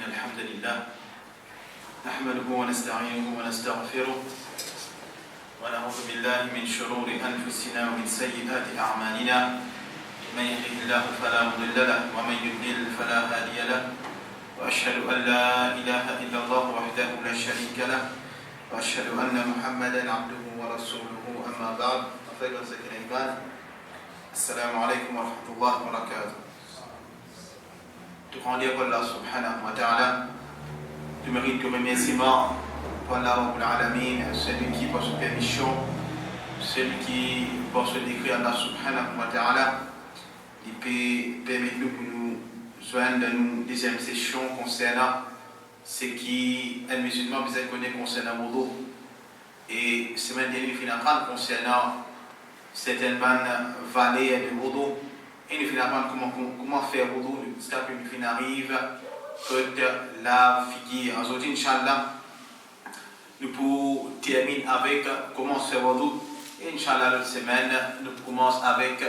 الحمد لله نحمده ونستعينه ونستغفره ونعوذ بالله من شرور أنفسنا ومن سيئات أعمالنا من يهده الله فلا مضل له ومن يضلل فلا هادي له وأشهد أن لا إله إلا الله وحده لا شريك له وأشهد أن محمدا عبده ورسوله أما بعد فخير الكلام السلام عليكم ورحمة الله وبركاته. Tout rendez pour Allah subhanahu wa ta'ala. Tu mérites que remerciement pour Allah Rabbul Alamin, celui qui par sa permission, celui qui par ce décret Allah subhanahu wa ta'ala, il peut permettre nous pour nous joindre dans une deuxième session concernant ce qui un musulman besoin connaître concernant Wudu. Et semaine dernière, nous finissons concernant certaines vannes vallées de Wudu. Et nous finissons comment faire Wudu jusqu'à ce que nous arrive que la figure. Aujourd'hui, Inch'Allah, nous pourrons terminer avec comment faire Wudu. Et Inch'Allah, l'autre semaine, nous commençons avec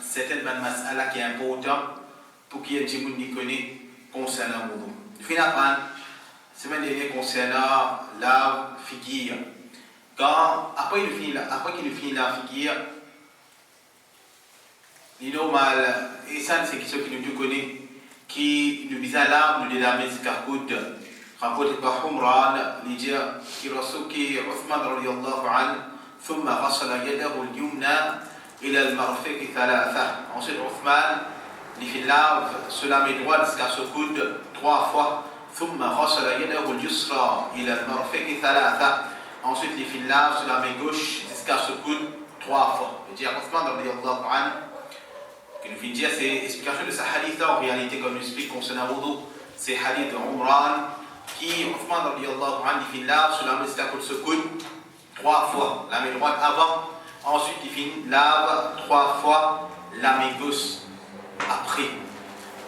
certaines mas'ala qui est important pour qu'il y ait des gens qui connaissent concernant Wudu. Nous finissons la semaine dernière concernant la figure. Après qu'il finit la figure, il est normal, et ça c'est quelque chose qui nous connaît, qui nous vise à l'âme, nous délamez ce carcoute, rapporté par Humran, il dit qu'il reçoit qui Uthman radiyallahu anhu, ثم غسل يده اليمنى إلى المرفق ثلاثة. Ensuite Uthman, il fait lave sur la main droite jusqu'à ce coude 3 fois. ثم غسل يده اليسرى إلى المرفق ثلاثة. Ensuite il fait lave sur la main gauche jusqu'à ce coude 3 fois. Il dit Uthman radiyallahu anhu, que nous finissons dire, c'est l'explication de ce hadith en réalité, comme nous explique concernant Wudu, c'est hadith de Umran, qui, Uthman radiyallahu anhu, il fait lave sur la main jusqu'à ce coude 3 fois, la main droite avant, ensuite il fait lave 3 fois la main gauche après.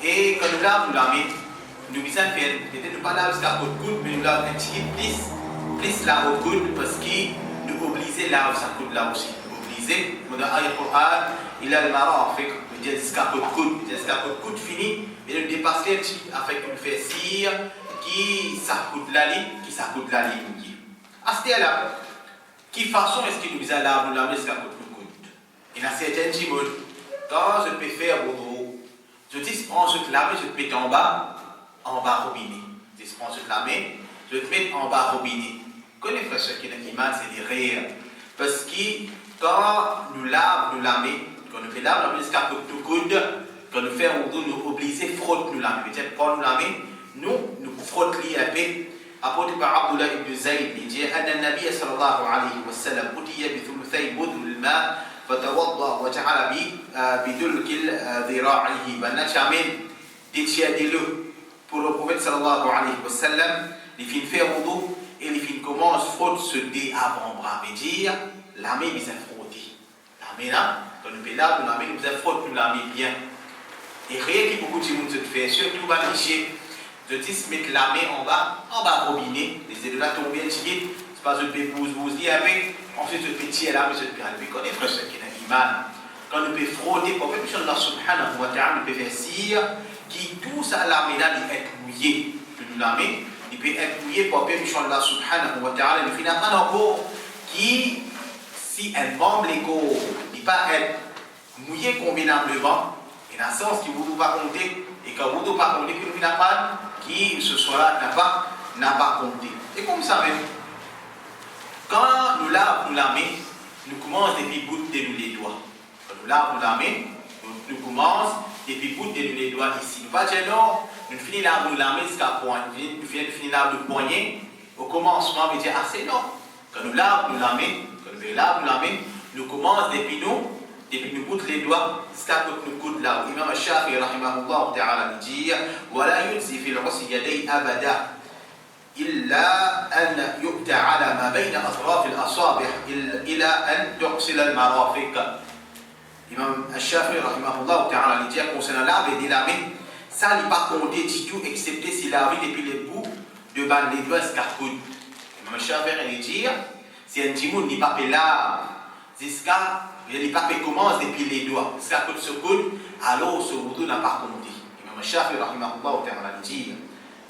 Et quand nous lavons la main, nous disons peut-être ne pas laver jusqu'à le coude, mais nous lavons un petit peu plus là au coude, parce qu'il nous oblige à laver sa coude là aussi. Obligé, dans l'ayat Coran, il a le marafiq, il dit jusqu'à le coude fini, mais nous dépasse un petit peu afin qu'il fait cire, qui s'accoude la ligne. À ce là, qui façon est-ce qu'il nous a lavé nous laver jusqu'à le coude? Il y a certains petits mots, quand je peux faire Wudu, je dis prends ce laver, je te mets en bas robinet. Je dis prends ce laver, je te mets en bas robinet. Connais frère ce qui est l'animal, c'est des rires. Parce que quand nous lavons, nous laver, quand nous faisons laver jusqu'à le coude, quand nous faisons Wudu, nous obligons frotte nous laver. C'est-à-dire quand nous lavons, nous frottons un peu. Apporté par Abdullah ibn Zayd, il dit أن النبي صلى الله عليه وسلم أتي بثلثي مدن الماء فتوضأ وجعل بدلك ذراعه بنشامين ديتشادلو. Pour le prophète sallallahu alayhi wa sallam, il finit faire Wudu et il finit commence frotte ce dé avant-bras. Mais dire la main nous a frotté. La main là, quand nous faisons là, la main nous a frotté, nous la main bien. Et rien qui beaucoup de gens se fait, surtout va nicher. Je dis mettre la main en bas robinet, les ailes là tombent un petit peu, c'est pas je peux vous avec, ensuite je peux tirer là, mais je peux aller connaître frère ce qui est un iman. Quand nous pouvons frotter, pour que Allah subhanahu wa ta'ala nous peut faire cire, qui tout ça la main là il est mouillé, nous la main, il peut être mouillé pour que Allah subhanahu wa ta'ala nous finalement encore qui si elle bombe les corps, il ne pas être mouillé convenablement, et dans le sens qui vous va compter, et quand vous ne pas compter que nous n'avons pas, qui ce soir n'a pas compté. Et comme ça même, quand nous lavons la main, nous commençons depuis bout de nous les doigts. Quand nous lavons la main, nous commençons depuis bout de nous les doigts ici. Nous pas dire non, nous finissons la main jusqu'à point, nous finissons le poignet. Au commencement, nous disons ah c'est non. Quand nous lavons la main, nous commençons depuis nous bout les doigts jusqu'à nous coude là. Imam Shafi'i rahimahullah ta'ala dit ولا يجزي في الغسل يدي أبدا إلا أن يبدأ على ما بين أطراف الأصابع إلى أن تغسل المرافق. Imam Shafi'i rahimahullah ta'ala dit concernant laver de la main, ça n'est pas compté du tout excepté s'il lavé depuis les bouts de les doigts jusqu'à coude. Imam Shafi'i dit si un petit monde n'est pas là jusqu'à les papes commencent depuis les doigts, jusqu'à côté de ce coude, alors ce wudu n'a pas compté. Imam Shafi'i rahimahullah ta'ala dit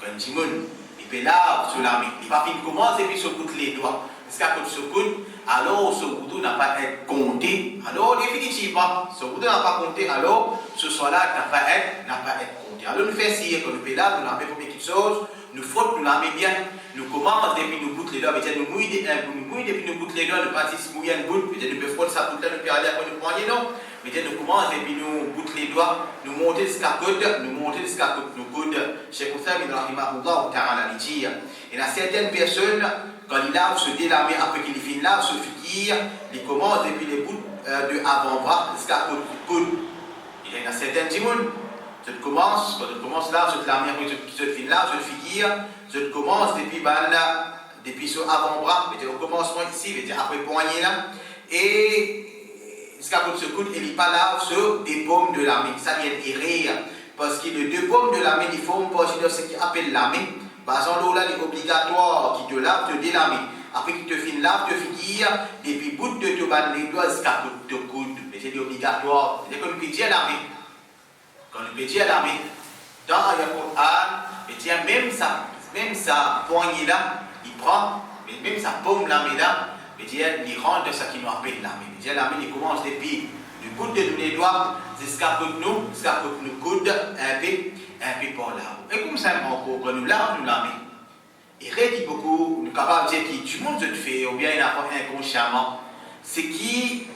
Quand Jimoun, il peut laver sur la main. Il va finir commencer et puis se coûte les doigts. Parce qu'à côté se coûte, alors ce boudou n'a pas été compté. Alors définitivement, ce boudou n'a pas compté. Alors ce soir-là n'a pas été compté. Alors nous faisons si quand nous peut laver, nous l'avons fait quelque chose. Nous faute, nous l'avons bien. Nous commençons depuis nous goûter les doigts. Nous mouillons depuis nous goûter les doigts. Nous partons mouiller une goutte. Nous pouvons faire ça tout le temps. Nous pouvons aller après nous poigner. Non. Nous commençons depuis nous goûter les doigts. Nous montons jusqu'à côté. Nous montons jusqu'à côté. Nous goûtons. Cheikh Outham ibn Rahimahullah ta'ala dit. Il y a certaines personnes, quand ils lavent se délamer, après qu'ils finissent lave se figure, ils commencent depuis les bouts de avant-bras jusqu'à côté du coude. Il y a certaines dimoun. Je commence, quand je commence là, je te la après je te finis là, je te figure, je te commence depuis ce avant-bras, au commencement ici, après poignet là, et jusqu'à côté ce coude, et il pas là sur des paumes de la main. Ça vient errer, parce que les deux paumes de la main, ils forment partie de ce qu'on appelle la main. Par exemple, là, il est obligatoire qui te lave, te délamer. Après qu'il te finit lave, te figure, depuis bout de te battre les doigts jusqu'à côté de coude. Mais c'est obligatoire. C'est comme le pédier à la main. Quand le pédier à la main, dans le Coran, même sa poignée là, il prend, mais même sa paume la main là, il rentre de ce qu'il nous appelle la main. La main, il commence depuis du bout de nos doigts jusqu'à côté de nous coude, un peu par là. Et comme ça, encore, quand nous lavons, nous la main. Et rien qui beaucoup, nous sommes capables de dire que tout le monde se fait, ou bien il a pas inconsciemment, c'est qui,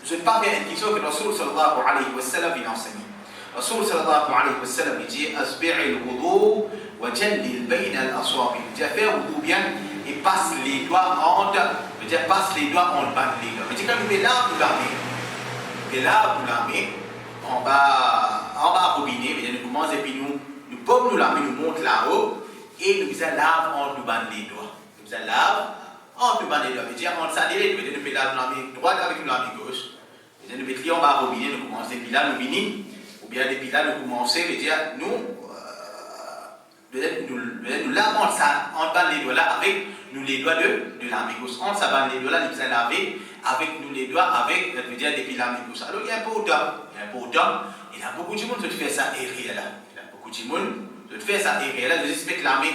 je ne parle pas d'une question que Rasul sallallahu alayhi wa sallam vient enseigner. Rasul sallallahu alayhi wa sallam dit Asbi'i al-wudu wa jallil bayna al-aswabi. Il dit faire wudu bien et passe les doigts entre, passe les doigts entre les doigts. Il dit quand nous mettons là, nous la main. Et là, nous la main, en bas robinet, nous commençons et puis nous pouvons nous la main, nous monte là-haut. Et nous lavons entre les doigts. Nous lavons entre les doigts. C'est-à-dire, on s'en est, nous mettons la main droite avec la main gauche. Nous mettons en bas au robinet, nous commençons depuis là, nous finissons. Ou bien depuis là, nous commençons, c'est-à-dire, nous lavons entre les doigts là avec nous les doigts de la main gauche. Entre les doigts là, nous allons laver avec nous les doigts avec, depuis la main gauche. Alors, il y a un peu autant. Il y a beaucoup de monde qui fait ça et rien là. Il y a beaucoup de monde. Je te fais ça et là, je respecte la main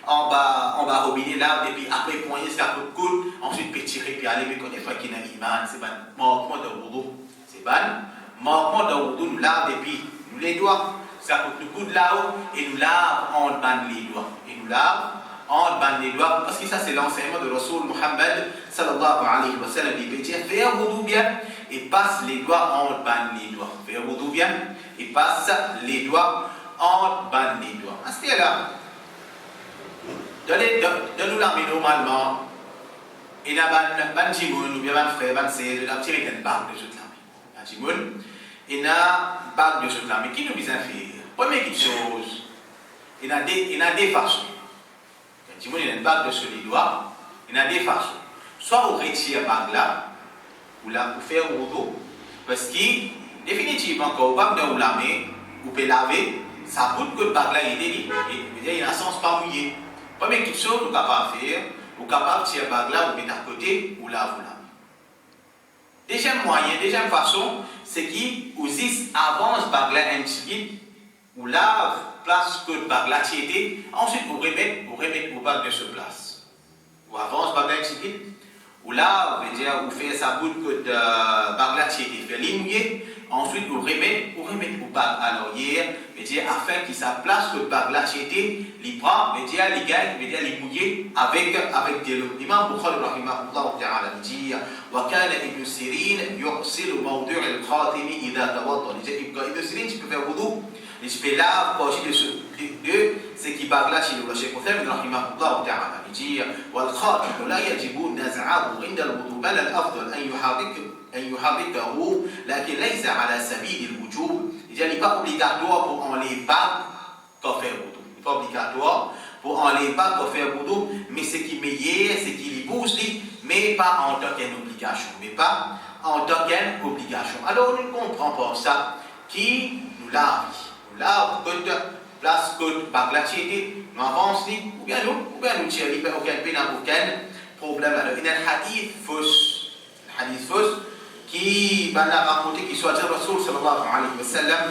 en bas robinet là, et puis après poignet jusqu'à côté de coude, ensuite peut tirer puis aller, mais qu'on est fait qu'il y a un iman, c'est ban manquement de wudu. C'est ban manquement de wudu, nous lavons et puis nous les doigts jusqu'à côté de coude là-haut et nous lavons en bas les doigts. Et nous lavons en bas les doigts, parce que ça c'est l'enseignement de Rasul Muhammad sallallahu alayhi wa sallam. Il veut dire faire wudu bien et passe les doigts en bas les doigts. Faire wudu bien et passe les doigts en bas les doigts. À ce là, donne-nous la main normalement, et n'a pas jimoun, ou bien un frère, un sœur, de la petite une bague de toute la main. Un jimoun, et n'a bague de toute la main. Qui nous besoin faire? Première chose, il y a des façons. Un jimoun, il a une bague de sur les doigts, il y a des façons. Soit on retire la bague là, ou là, pour faire au dos, parce que, définitivement, quand on va dans la main, vous pouvez laver. Ça bout que le bague là, il a un sens pas mouillé. Première chose, vous êtes capable de faire, vous êtes capable de tirer le bague là, vous mettez à côté, ou là, vous lavez. Deuxième moyen, deuxième façon, c'est que vous dites avant ce bague là un petit vous lave place que le bague là tiété, ensuite vous remettez vos bagues de ce place. Vous avancez ce bague là un petit vous lave, vous faites sa bout que le bague là tiété, vous faites mouiller. Ensuite, vous remettez vos bagues à l'arrière, afin qu'il sa place que le bague là était, il prend, il gagne, il mouille avec de l'eau. L'imam Bukhari rahimahullah ta'ala dit وكان ابن سيرين يغسل موضوع الخاتم إذا توضأ. Ibn Sirin, tu peux faire wudu, tu peux laver partie de ce qui bague là chez le Cheikh Outham rahimahullah ta'ala. Il dit والخاتم لا يجب نزعه عند الوضوء بل الأفضل أن يحركه لكن ليس على سبيل الوجوب. Il n'est pas obligatoire pour enlever bague pour faire wudu. Il n'est pas obligatoire pour enlever bague pour faire wudu, mais ce qui est meilleur, c'est qu'il y bouge, mais pas en tant qu'obligation. Alors nous comprenons pas ça, qui nous lave. Nous lave côté place côté bague là nous avance, ou bien nous tirons, aucun problème. Alors il y a un hadith fausse qui va raconter qu'il soit dit Rasul sallallahu alayhi wa sallam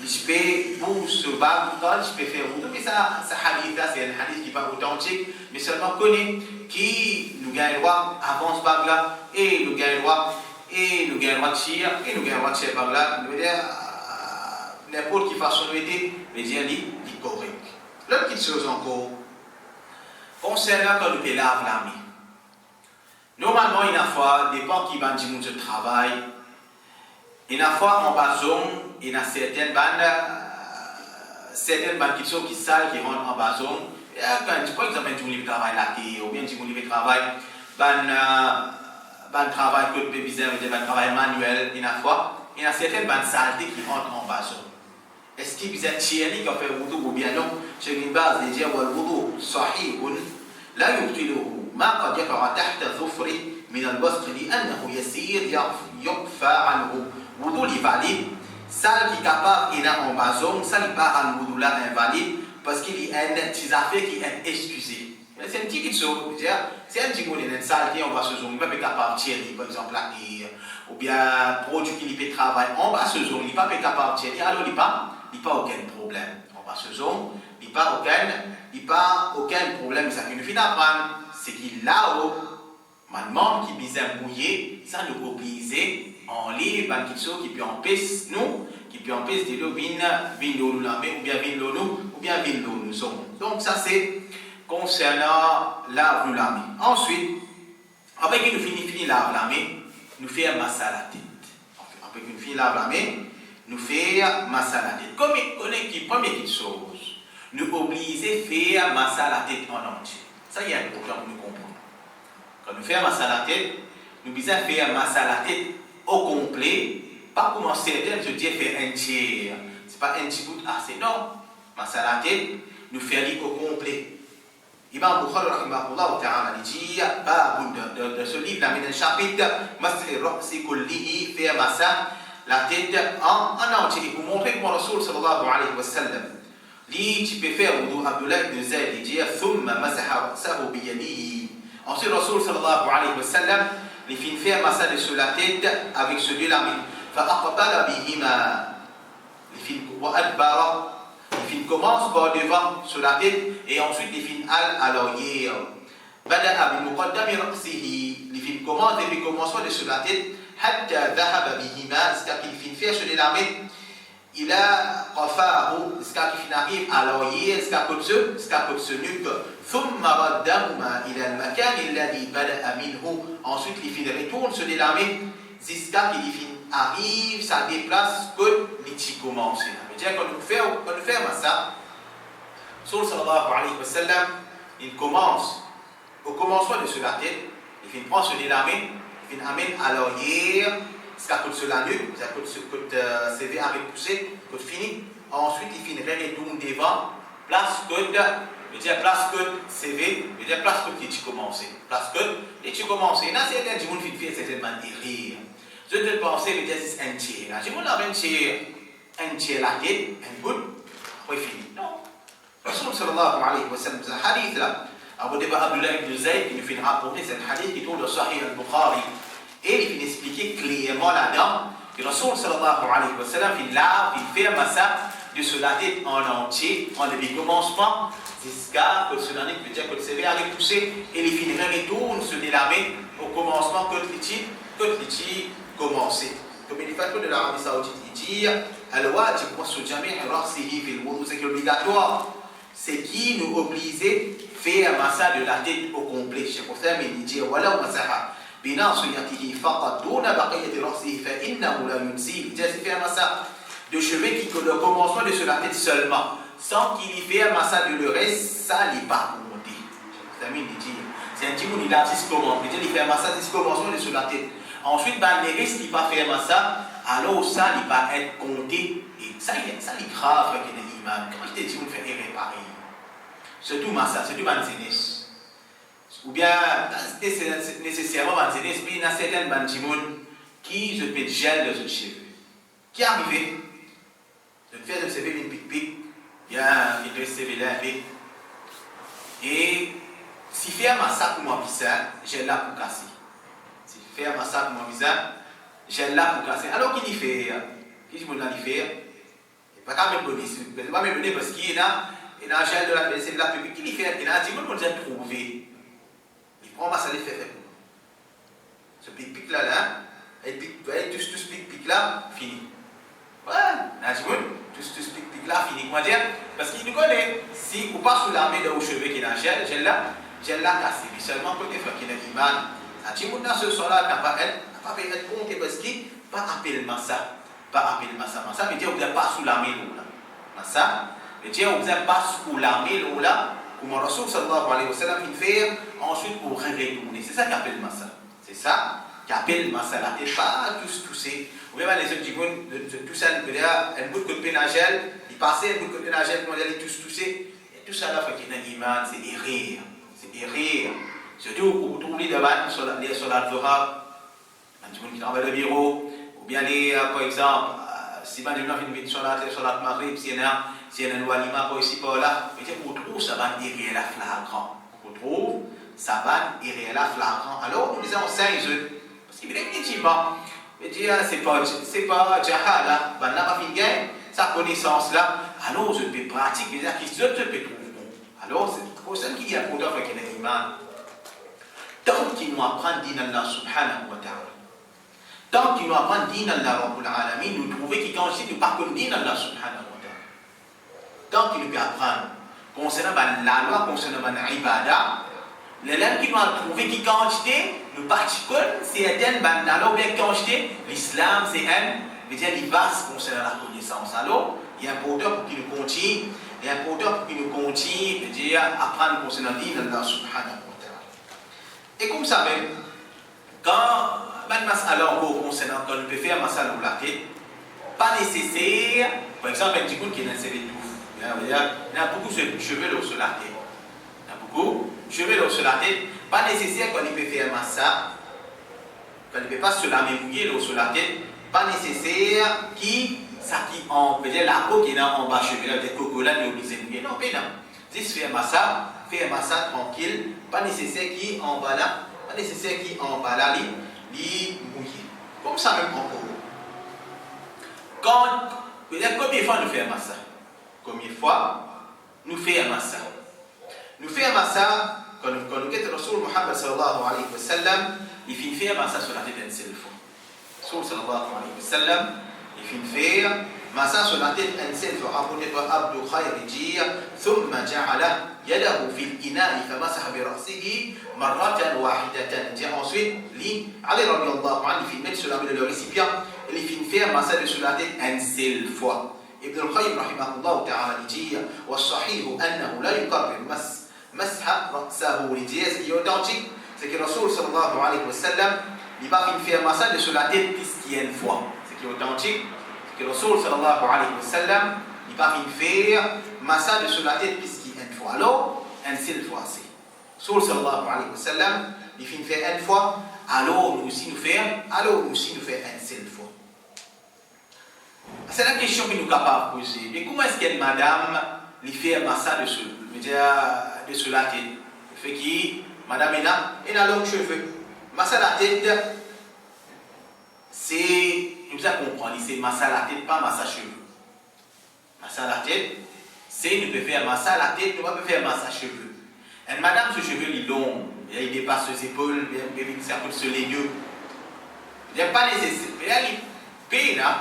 je peux pour ce bas je peux faire wudu, mais ça hadith là, c'est un hadith qui n'est pas authentique, mais seulement connaît qui nous gagne droit avant ce bag là, et nous gagne droit, et nous gagne droit de tir, et nous gagne droit de tir bag là, nous veut dire n'importe qui façon de dire, veut dire dit correct. L'autre petite chose encore, concernant quand nous peut laver la main. Normalement, il y a une fois, dépend qui va dire mon travail, il y a une fois en bas zone, il y a certaines bandes qui sont qui sales, qui rentrent en bas zone. Par exemple, tu veux travail là, ou bien tu veux travail, travail que tu peux viser, un travail manuel, il y a une fois, il y a certaines bandes saletés qui rentrent en bas zone. Est-ce qu'il y a des gens qui fait wudu ou bien non? Sur une base de dire le wudu صحيح لا يبطله ما قد يقع تحت ظفره من الوسط لأنه يسير يقفى عنه. Wudu est valide. Celle qui est capable de en bas zone, ça n'est pas un wudu là invalide parce qu'il y a une petite affaire qui est excusée. C'est une petite chose, c'est un petit peu de salle qui est en bas zone, il n'est pas capable de tirer, par exemple, la terre, ou bien produit qui peut travailler en bas zone, il n'est pas capable de tirer, alors il n'y a pas aucun problème. En bas zone, il n'y a pas aucun problème. Ça qui nous fait d'apprendre, c'est qu'il là-haut, maintenant, qui vise à mouiller, ça nous oblige en livre, qui peut empêcher nous, qui peut empêcher de l'eau, ou bien nous sommes. Donc ça c'est concernant l'arbre de la main. Ensuite, après que nous finissons l'arbre de la main, nous faisons masse à la tête. Après que nous finissons l'arbre de la main, nous faisons masse à la tête. Comme on connaît qui première chose, nous obligons à faire masse à la tête en entier. Ça y est un problème pour nous comprendre. Quand nous faisons masse à la tête, nous obligons à faire masse à la tête au complet, pas comme certains se disent faire un tiers. Ce n'est pas un petit bout assez, non. Masse à la tête, nous faisons au complet. Imam Bukhari rahimahullah ta'ala dit de ce livre, dans le chapitre Masri Ra'si Kullihi, faire masse la tête en entier. Pour montrer comment Rasul sallallahu alayhi wa sallam, tu peux faire wudu Abdullah ibn Zayd, il dit Thumma masaha ra'sahu biyadihi. Ensuite, Rasul sallallahu alayhi wa sallam, il finit faire massage sur la tête avec celui de la main. فأقبل بهما. Il commence par devant sur la tête et ensuite il finit à l'arrière. بدأ بمقدم رأسه. Il commence depuis le commencement de sur la tête حتى ذهب بهما. C'est-à-dire qu'il finit faire sur la main. Il a قفاه. C'est-à-dire qu'il arrive à l'arrière. C'est-à-dire que ce nuque. ثم ردهما إلى المكان الذي بدأ منه. Ensuite il retourne sur la main jusqu'à qu'il arrive, ça déplace que l'iti commence. C'est-à-dire quand nous faisons ça, Rasul sallallahu alayhi wa sallam, il commence au commencement de sur la tête, il prend sur la main, il amène à l'arrière, jusqu'à côté sur la nuque, côté CV à repousser, côté fini. Ensuite il retourne devant, place côté. Je veux dire, place que CV, je veux dire, place que tu commences. Place que tu commences. Là, c'est un petit monde qui fait certainement des rires. Je te penser, je veux dire, c'est un tiers. Si on a un tiers la tête, un bout, après fini. Non. Rasul sallallahu alayhi wa sallam, c'est un hadith là. Abu Abdullah ibn Zayd, il nous fait rapporter, c'est un hadith qui tourne dans Sahih al-Bukhari. Et il fait expliquer clairement là-dedans que Rasul sallallahu alayhi wa sallam, il fait un massage de sur la tête en entier, en début commencement, jusqu'à que cela veut dire que le CV a repoussé et les filles retournent se délamer au commencement que l'iti commençait. Comme il fait de l'Arabie Saoudite, il dit Al-Wajib wa sujami' ra'sihi fil wudu, c'est obligatoire, c'est qui nous oblige à faire un massage de la tête au complet. Cheikh Otham il dit Wala masaha binasiyatihi faqat duna baqiyati ra'sihi fa innahu la yunsi. Il dit c'est faire un massage de cheveux qui que le commencement de sur la tête seulement, sans qu'il y fait un massage de le reste, ça n'est pas monté. C'est un petit peu il a dit comment, il fait un massage de commencement de sur la tête. Ensuite, les restes qui pas faire un massage, alors ça n'est pas être compté. Et ça est grave avec l'imam. Quand je te dis, on fait réparer. Surtout massage, surtout manzénis. Ou bien, c'est nécessairement manzénis, mais il y a certaines bantimounes qui se mettent gel dans le cheveu. Qui est arrivé? De faire le CV une pic-pic, il y a un CV là, et si fait un massacre pour mon visage, j'ai là pour casser. Si fait un massacre pour mon visage, j'ai là pour casser. Alors qu'il y fait, qui je me l'ai fait, Pas qu'à me donner, il va me donner parce qu'il y a un gel de la vaisselle de la publique, il fait, il a dit, moi, je vais trouver. Il prend ma salle et fait. Ce pic là, et puis, tout ce pic là, fini. Ouais, il a dit, tout ce pic là, fini. Comment dire? Parce qu'il nous connaît. Si vous pas sous l'armée de vos cheveux qui est dans gel là cassé. Puis seulement pour les faire qu'il y a une image. Il a dit, moi, dans ce soir-là, n'a pas être compté parce qu'il pas appelé ça. Pas appelé ça. Ça veut dire que vous n'êtes pas sous l'armée là. Ça veut dire que vous n'êtes pas sous l'armée là. Comme Rasul sallallahu alayhi wa sallam, il fait ensuite pour retourner. C'est ça qu'appelle ça. C'est ça qu'appelle masala. Et pas tous ces. Vous voyez, les autres disent tout ça, un bout de pénagel, il passait un bout de pénagel, il tous toussé. Et tout ça là, il y a un iman, c'est errer. C'est errer. Surtout pour vous trouver devant les soldats de Torah, un qui travaille au bureau, ou bien les, par exemple, si vous avez une solat de Maghrib, si il y a un walima pour ici, pour là, vous trouvez ça va errer la flagrant. Vous trouvez ça va errer la flagrant. Alors, nous disons 5 jours. Parce qu'il est effectivement, c'est pas jahala, ben là, sa connaissance là, alors je peux pratiquer, c'est-à-dire que je peux trouver. Alors, c'est pour ça qu'il y a pour d'autres qui ont iman. Tant qu'ils nous apprennent din Allah subhanahu wa ta'ala, tant qu'ils nous apprennent din Allah rabbul alamin, nous trouvons qu'ils consistent de par contre din Allah subhanahu wa ta'ala. Tant qu'ils nous apprennent concernant la loi, concernant l'ibada, les langues qui nous ont trouvé qui quantité, nous particuliers, c'est un la loi bien quantité, l'islam c'est un, mais dire les bases concernant la connaissance. Alors, il y a un important pour qu'il nous continue, il y a un important pour qu'il nous continue, de dire apprendre concernant din Allah subhanahu wa ta'ala. Et comme ça même, quand alors concernant quand on peut faire masala ou la tête, pas nécessaire, par exemple, un petit coup qui est dans ses tout. Il y a beaucoup de cheveux sur la tête. Il y a beaucoup de cheveux sur la tête. Pas nécessaire quand il peut faire massa, quand il ne peut pas se laver mouiller sur la tête, pas nécessaire ça qui en peut dire la peau qui est en bas cheveux, là, des cocolas, il est obligé de mouiller. Non, mais non. Juste faire massa tranquille, pas nécessaire qui en bas là, pas nécessaire qui en bas là, li mouillé. Comme ça même encore. Combien de fois nous faisons massa? Combien de fois nous faisons massa? Nous faisons massa quand nous quittons le Rasul Muhammad sallallahu alayhi wa sallam, il finit faire massa sur la tête d'une seule fois. Rasul sallallahu alayhi wa sallam, il finit faire massa sur la tête d'une seule fois. Rapporté par Abdou Khayr dit ثم جعل يده في الإناء فمسح برأسه مرة واحدة. Dit ensuite, Ali radiyallahu anhu, il met sur le récipient et il finit faire massa sur la tête une seule fois. Ibn al-Qayyim rahimahullah ta'ala dit والصحيح أنه لا يكرر مسح رأسه. Il dit ce qui est authentique, c'est que Rasul sallallahu alayhi wa sallam, il va finir faire massa sur la tête puisqu'il y a une fois. Ce qui est authentique, c'est que Rasul sallallahu alayhi wa sallam, il va finir faire massa sur la tête puisqu'il y a une fois. Alors, une seule fois c'est. Rasul sallallahu alayhi wa sallam, il finit faire une fois, alors nous aussi nous faisons une seule fois. C'est la question que nous sommes capables de poser. Mais comment est-ce qu'une madame lui fait un massage de la tête? Le fait que madame elle a longs cheveux. Massage la tête, c'est. Nous allons comprendre, c'est massage la tête, pas massage cheveux. Massage la tête, c'est nous pouvons faire massage la tête, nous ne pouvons pas faire massage cheveux. Une madame, ses cheveux ils longs, il dépasse ses épaules, il s'appelle sur les yeux. Il n'y a pas nécessaire. Il y a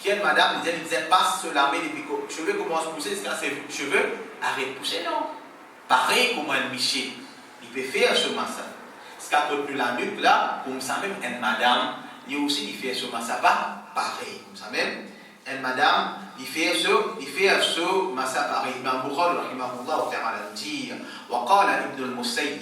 qui est madame, il disait passe sur l'armée des picots. Les cheveux commencent à pousser, c'est quand ses cheveux arrêtent de pousser, non. Pareil comme un miché, il peut faire ce massage. C'est quand on la nuque là, comme ça même, une madame, il aussi fait ce massage, pareil, comme ça même, une madame, il fait ce massage pareil. Imam Bukhari, rahimahullah ta'ala, dit, وقال ابن المسيب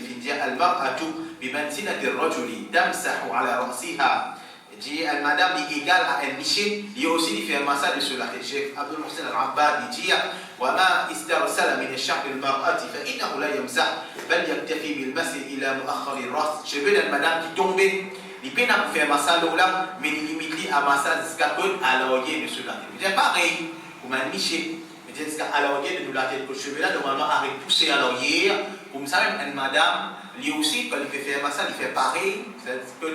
في dire المرأة بمنزلة الرجل تمسح على رأسها. Dit madame est égale à un miché, il y a aussi il fait un massage sur la tête. Cheikh Abdul Muhsin al-Abbad dit وما استرسل من الشعر المرأة فإنه لا يمسح بل يكتفي بالمسح إلى مؤخر الرأس. Cheveux d'une madame qui tombe, il peut pas faire un massage là, mais il limite à massage jusqu'à peu à l'oreiller sur la tête. C'est pareil, comme un miché. Mais jusqu'à l'oreiller de la tête, le cheveu là normalement arrête pousser à l'oreiller. Comme ça même une madame, lui aussi quand il fait un massage, il fait pareil, c'est-à-dire que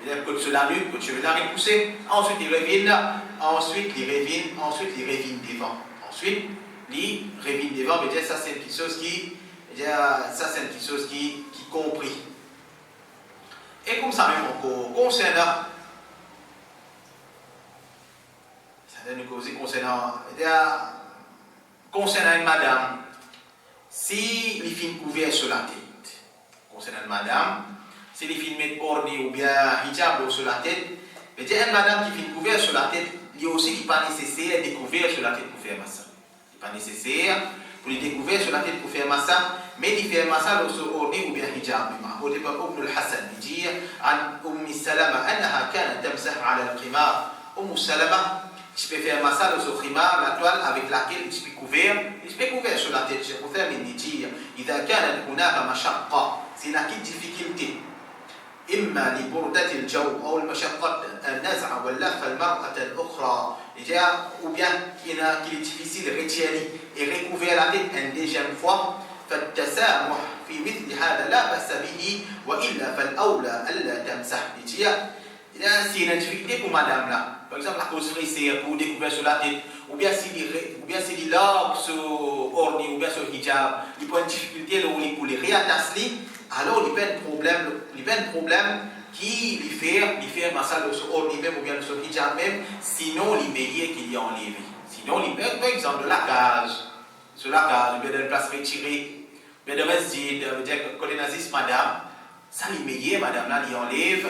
C'est-à-dire que sur la nuque, que tu veux la repousser, ensuite il revient, ensuite il revient, ensuite il revient devant. Ensuite, il revient devant, mais ça c'est une petite chose qui, ça c'est une petite chose qui compris. Et comme ça même encore, concernant une madame, si les films couverts sur la tête, concernant une madame, si les films mettent orné ou bien hijab sur la tête, mais une madame qui filme couvert sur la tête, il y a aussi qui pas nécessaire de découvrir sur la tête pour faire massa. Il n'est pas nécessaire pour les découvrir sur la tête pour faire massa, mais il fait massa sur orné ou bien hijab. Au départ, Ibn al-Hassan dit عن أم سلمة أنها كانت تمسح على القمار. Salama, je peux faire massa sur khimar, la toile avec laquelle je peux couvrir sur la tête. Je peux faire mes dire إذا كانت هناك مشقة، c'est la difficulté. إما لبردة الجو أو المشقة النزع واللف المرأة الأخرى. Ou bien qu'il est difficile de retirer et recouvrir la tête une deuxième fois. فالتسامح في مثل هذا لا بأس به وإلا فالأولى ألا تمسح. C'est une difficulté pour madame là. Par exemple, la cause frissée pour découvrir sur la tête, ou bien si les locks sur orni ou bien sur hijab, il peut une difficulté pour les réattacher, alors il y a un problème qui lui fait massage sur orni même ou bien sur hijab même, sinon il meilleur qu'il y a enlevé. Sinon, il met par exemple de la cage, sur la cage, il met une place retirée, il met de masjid, quand il nazis madame, ça il meilleur, madame là, il enlève,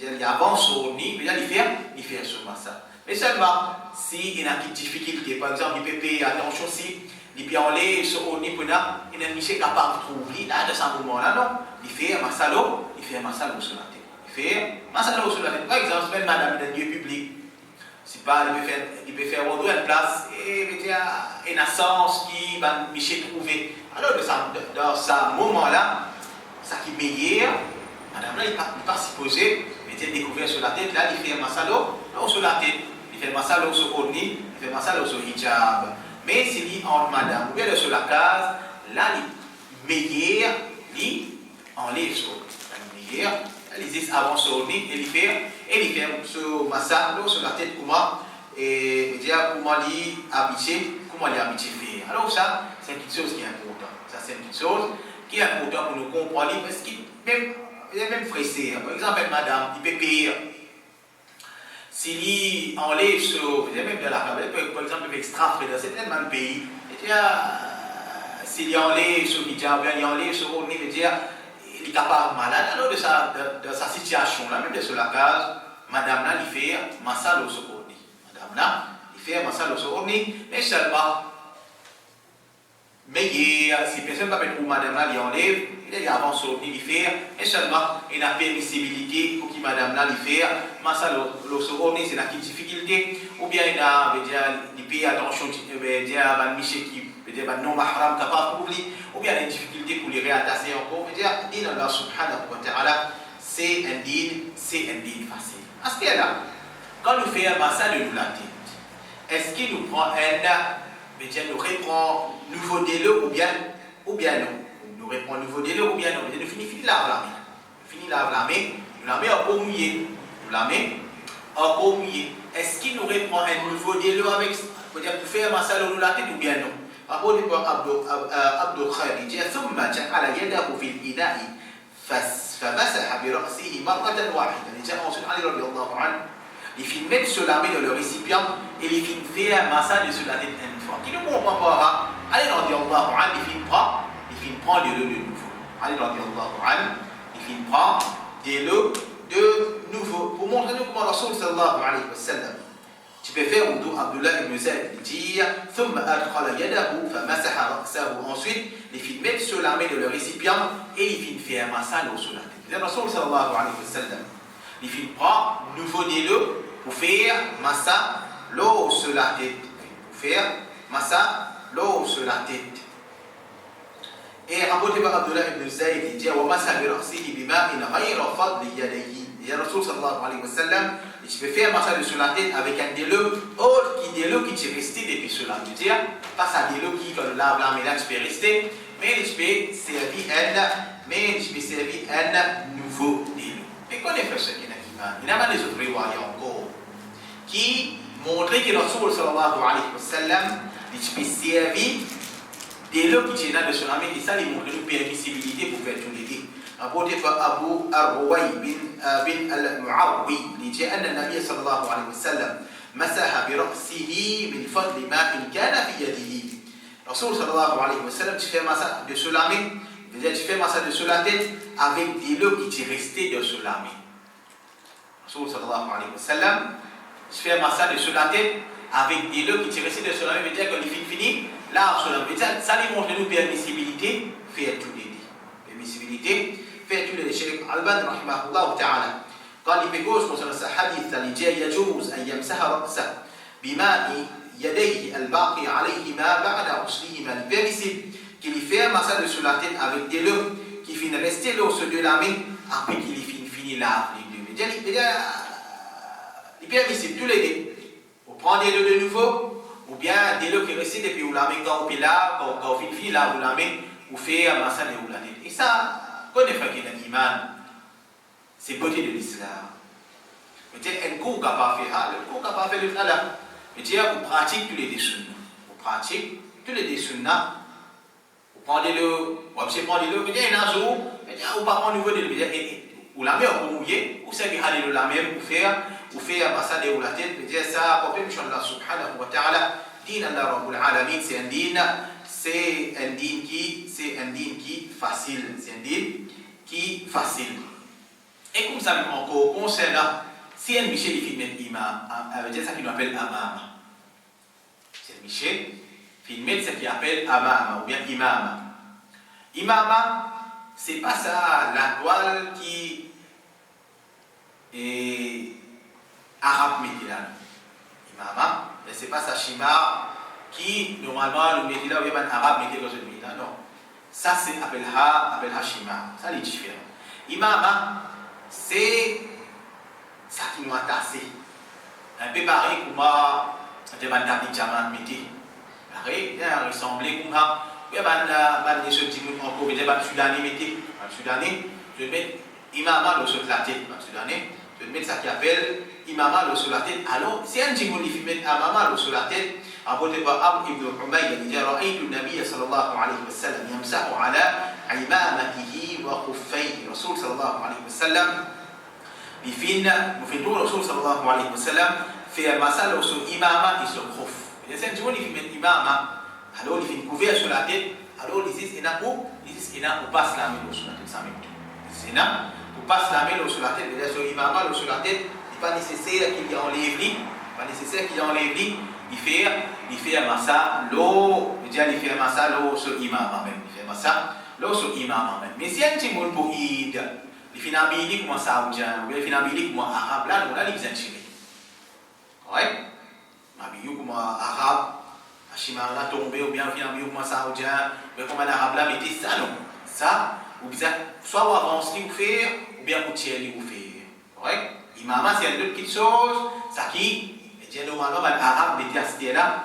il avance au nid, mais là il fait un massage. Mais seulement, s'il y a une difficulté, par exemple, il peut payer attention si il peut enlever au nid, il est monsieur capable de trouver, là, de ce moment-là, non, il fait un massage sur la tête. Il fait un massage sur la tête. Par exemple, même madame dans un lieu public, c'est pas, il peut faire une place et il y a une essence qui va monsieur trouver. Alors, dans ce moment-là, ça qui est meilleur, madame là, il n'est pas supposé. Il découvert sur la tête, là, il fait un massalo sur la tête, il fait un massalo sur le nid, il fait un massalo sur le hijab. Mais s'il est en madame, ou bien sur la case, là, il meilleur, il enlève sur le meilleur, il dit avant sur le nid, et il fait ce massalo sur la tête, comment il est habitué faire. Alors, ça, c'est une petite chose qui est importante. Ça, c'est une petite chose qui est importante pour nous comprendre, parce qu'il il est même frissé. Par exemple, madame, il peut payer. S'il enlève sur, même de la cabane, par exemple, avec extra-frais dans certains pays, s'il enlève sur hijab, il enlève sur le nez, il est capable malade. Alors, de sa situation, là, même de sur la case, madame là, il fait massage sur le nez. Madame là, il fait massage sur le nez, mais seulement. Mais si personne ne va mettre pour madame là, il enlève, il avance sur le faire, et seulement il a permissibilité pour que madame là, il fait, massage sur le c'est la difficulté, ou bien il a, il paye attention, il y a un monsieur qui, non mahram capable pour lui, ou bien il a une difficulté pour les réattacher encore, il dit, Allah subhanahu wa ta'ala, c'est un din facile. À ce cas-là, quand nous faisons un massage de la tête, est-ce qu'il nous prend nous reprend nouveau délai ou bien non. Nous reprend nouveau délai ou bien non. Nous finissons la main. Nous finissons la main encore mouillée. Encore mouillée. Est-ce qu'il nous reprend un nouveau délai avec, pour faire un massage de la tête ou bien non? أقول عبد الخالق ثم جعل يده في الإناء فمسح برأسه مرة واحدة. جاء ensuite Ali رضي الله عنه. Il finit mettre sur la main dans le récipient et il finit faire un massage sur la tête une fois. Qui ne comprend pas, allez dans le Allah, il finit prend de l'eau de nouveau. Allez dans le Allah, il finit prend de l'eau de nouveau. Pour montrer nous comment Rasul sallallahu alayhi wa sallam. Tu peux faire wudu Abdullah ibn Zayd dire ثم أدخل يده فمسح رأسه. Ensuite, il finit mettre sur la main dans le récipient et il finit faire un massage sur la tête. Rasul sallallahu alayhi wa sallam. Il finit prend nouveau de l'eau pour faire massa l'eau sur la tête. Pour faire massa l'eau sur la tête. Et rapporté par Abdullah ibn Zayd, il dit وَمَسَى بِرَأْسِهِ بِمَاءٍ غَيْرَ فَضْلِ يَدَيْهِ. Il y a Rasul sallallahu alayhi wa sallam, et tu peux faire massa sur la tête avec un de l'eau autre qui de l'eau qui t'est resté depuis cela. Je veux dire, pas ça de l'eau qui quand lave la mélange tu peux rester, mais tu peux servir un nouveau de l'eau. Mais qu'on est fait ce qui est iman. Il y a des autres riwayats encore qui montraient que Rasul sallallahu alayhi wa sallam il servi dès lors qu'il y a de cela, et ça il montre une permissibilité pour faire tout l'été. Rapporté par Abu Arway bin al-Mu'awwi, il dit que le Nabi sallallahu alayhi wa sallam مسح برأسه من فضل ماء كان في يده. Rasul sallallahu alayhi wa sallam, tu fais massa de sur la main, tu fais massa de sur la tête avec de l'eau qui t'est restée de sur la main. Rasul sallallahu alayhi wa sallam, tu fais massa de sur la tête avec de l'eau qui t'est restée de sur la main, veut dire qu'on est fini, là sur la main. Ça lui montre une permissibilité, faire tout l'été. Permissibilité, faire tout l'été. Cheikh Al-Albani rahimahullah ta'ala. قال يقول مثلا الحديث اللي جاء يجوز أن يمسح رأسه بماء يديه الباقي عليهما بعد غسلهما. Il est permissible qu'il fait un massage sur la tête avec de l'eau qui finit rester l'eau sur de la main après qu'il finit là les deux. Il est permissible tous les deux. Vous prenez de l'eau de nouveau ou bien de l'eau qui reste depuis vous la main quand vous là quand vous finissez là vous la main vous faites un massage de la tête. Et ça, quand on fait qu'il y a un iman, c'est beauté de l'islam. Peut-être un cours capable de faire, le cours capable de faire là. Peut-être vous pratiquez tous les deux sunnah. Vous pratiquez tous les deux sunnah. Vous prenez le, vous prenez le, peut-être un jour, peut-être vous pas prendre le niveau de l'eau, vous la mettez pour mouiller, vous savez aller la mer pour faire un massage de la tête. Peut-être ça, pour faire Inch'Allah subhanahu wa ta'ala, din Allah Rabbul Alamin, c'est un din qui facile, c'est un din qui facile. Et comme ça, encore, concernant, si un Michel il filme imam, c'est ça qu'il appelle amama. C'est Michel, filme ce qu'il appelle amama ou bien imama. Imama, c'est pas ça la toile qui est arabe méditerranéen. Imama, c'est pas ça chimar qui normalement le méditerranéen ou bien arabe méditerranéen. Non. Ça c'est appelle ha chimar. Ça c'est différent. Imama, c'est ça qui nous a tassé. Un peu pareil comme moi, c'était un tapis de diamant métier. Pareil, il a ressemblé comme ça. Il y a des choses qui nous ont encore, il y a des Soudanais métier. Un Soudanais, je vais mettre imama sur la tête. Un Soudanais, je vais mettre ça qui appelle imama sur la tête. Alors, si un jimoun il fait mettre imama sur la tête, apporté par Amr ibn Umayya, il dit رأيت النبي صلى الله عليه وسلم يمسح على عمامته وخفيه. Rasul صلى الله عليه وسلم il finit tout Rasul صلى الله عليه وسلم fait un massage sur imama et sur khuf. Et c'est un jimoun il fait mettre imama, alors il fait couvert sur la tête, alors il dit il y a pour passe la main sur la tête, ça même tout. C'est là pour passe la main sur la tête, mais sur imama sur la tête, il n'est pas nécessaire qu'il y enlève lui, pas nécessaire qu'il enlève lui. Il fait un massage l'eau, il fait un massage l'eau sur imam même, il fait un massage l'eau sur imam même. Mais si un petit monde pour id, il fait un habillé comme saoudien, ou il fait un habillé comme arabe, là, il vient de Chine. Ouais? Un habillé comme arabe, un chimar là tombé, ou bien il fait un habillé comme saoudien, ou bien comme un arabe là, mettez ça non. Ça, ou bien soit vous avancez ou faire, ou bien vous tirez ou faire. Ouais? Imam c'est une autre petite chose, ça qui normalement, l'arabe,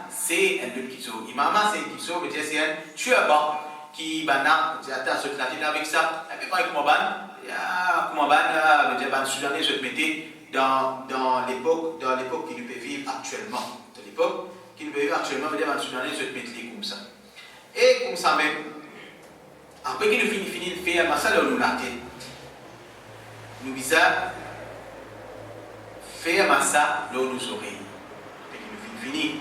c'est un peu qui chose. Imama, c'est une petite chose, c'est un turban qui se platine avec ça. Et puis, comment ban Soudanais se mettait dans l'époque qui nous peut vivre actuellement. Dans l'époque qui nous peut vivre actuellement, ban Soudanais se mettait comme ça. Et comme ça même, après qu'il finit de faire un massage dans la tête, nous visons faire un massage dans nos oreilles. Fini.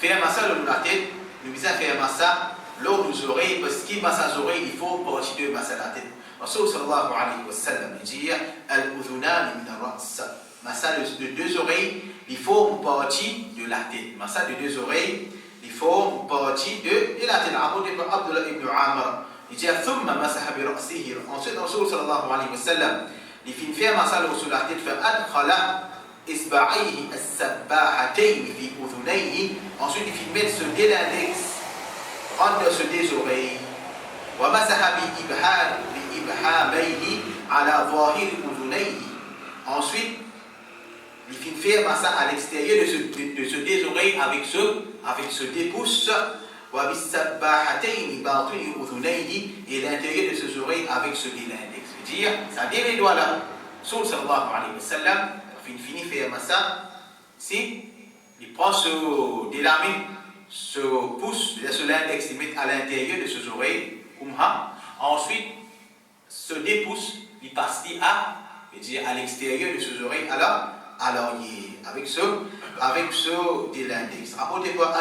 Faire un massage dans la tête, nous visons faire un massage dans nos oreilles, parce qu'il massage les oreilles, il faut partir de masser la tête. Rasul sallallahu alayhi wa sallam dit al-udhunan min ar-ra's. Massage de deux oreilles, il faut partir de la tête. Massage de deux oreilles, il faut partir de la tête. Abdullah ibn Amr, il dit thumma masaha bi ra'sihi. Ensuite, Rasul sallallahu alayhi wa sallam, il finit faire un massage sur la tête, fait adkhala إصبعيه السباحتين في أذنيه. Ensuite, il fait mettre ce dé l'index entre ce deux oreilles. ومسح بإبهاميه على ظاهر أذنيه. Ensuite, il fait faire massage à l'extérieur de ce deux oreilles avec ce deux pouces. وبالسباحتين باطن أذنيه. Et l'intérieur de ces oreilles avec ce dé l'index. C'est-à-dire, ça dit les doigts là. Rasul sallallahu alayhi wa sallam, fini fait ça, si, il prend de la main, se pousse, sur l'index, il met à l'intérieur de ses oreilles, ensuite, se dépousse, il passe à l'extérieur de ses oreilles, à l'oreiller, avec ce de l'index. Rapporté par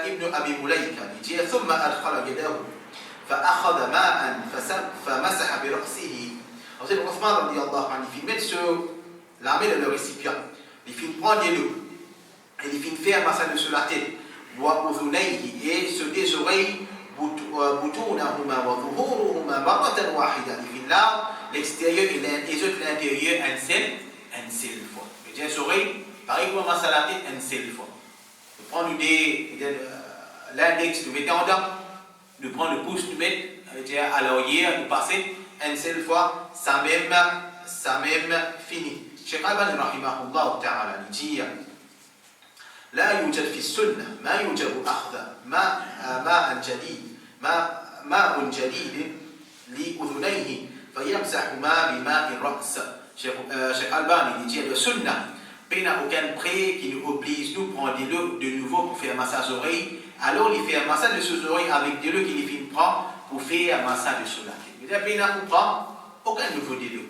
Ibn Abi Mulaika, il dit ثم أدخل يده فأخذ ماء فمسح برأسه. Ensuite, Othman radiyallahu anhu, il met la main dans le récipient, il fait prendre de l'eau, et il fait faire un massage sur la tête, et sur des oreilles, بطونهما وظهورهما مرة واحدة. Il fait là l'extérieur et les autres l'intérieur une seule fois. Les oreilles, pareil comme un massage à la tête, une seule fois. Nous prenons l'index, nous mettons en dedans, nous prenons le pouce, nous mettons à l'oreiller, nous passons une seule fois, ça même fini. Cheikh Albani rahimahullah ta'ala dit لا يوجد في السنة ما يوجب أخذ ماء جديد لأذنيه فيمسحهما بماء الرأس. Cheikh Albani dit le sunnah, il n'y a aucun prêt qui nous oblige nous prendre de l'eau de nouveau pour faire un massage aux oreilles. Alors il fait un massage de ses oreilles avec de l'eau qu'il prend pour faire un massage de sur la tête. Il n'y a pas aucun nouveau de l'eau.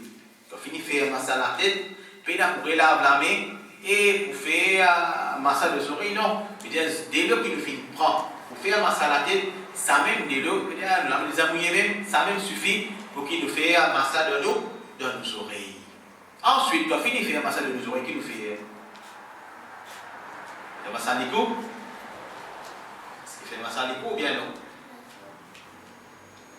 Quand il finit de faire un massage à la tête, il n'y a pour laver la main et pour faire un massage des oreilles, non. Dès l'eau qu'il nous prend pour faire un massage à la tête, ça même de l'eau, nous les amouiller même, ça même suffit pour qu'il nous fasse un massage de l'eau dans nos oreilles. Ensuite, quand il finit de faire un massage de nos oreilles, qu'il nous fait le massage du cou. Est-ce qu'il fait le massage du cou ou bien non?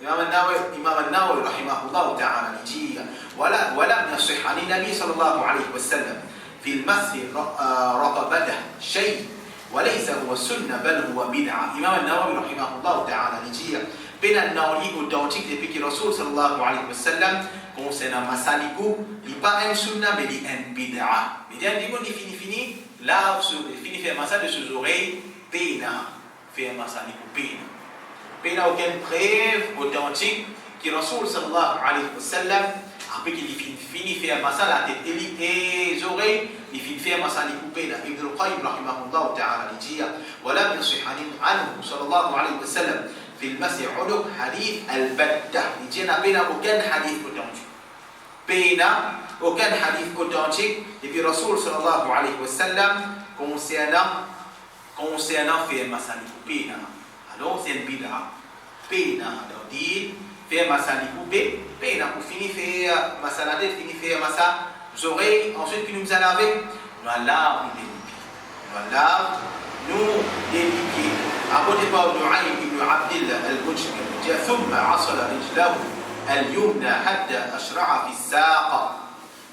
Imam al-Nawawi rahimahullah ta'ala dit ولم يصح عن النبي صلى الله عليه وسلم في المسح رقبته شيء وليس هو السنة بل هو بدعة. Imam al-Nawawi rahimahullah ta'ala dit ben non authentique depuis que Rasul sallallahu alayhi wa sallam concernant masaliku, il n'est pas un sunna mais il est un bid'a. Il dit il fini là fini faire massage de ses oreilles, pena faire masaliku pena. Il n'y a aucune preuve authentique que Rasul sallallahu alayhi wa sallam, après qu'il finit de faire un massage à la tête et les oreilles, il finit de faire un massage à couper. Ibn al-Qayyim rahimahullah ta'ala dit ولم يصح عنه صلى الله عليه وسلم في المسح عنق حديث البتة. Il dit qu'il n'y a aucun hadith authentique. Pena, aucun hadith authentique depuis Rasul sallallahu alayhi wa sallam concernant faire un massage à couper. Alors c'est une bid'a. Pena, donc dit faire massage à couper, pena pour finir faire massage à la tête, finir faire massage aux oreilles, ensuite puis nous allons laver, nous allons nous délipier. Apporté par Nu'aym ibn Abdillah al-Mujmir, ثم عصر رجله اليمنى حتى أشرع في الساق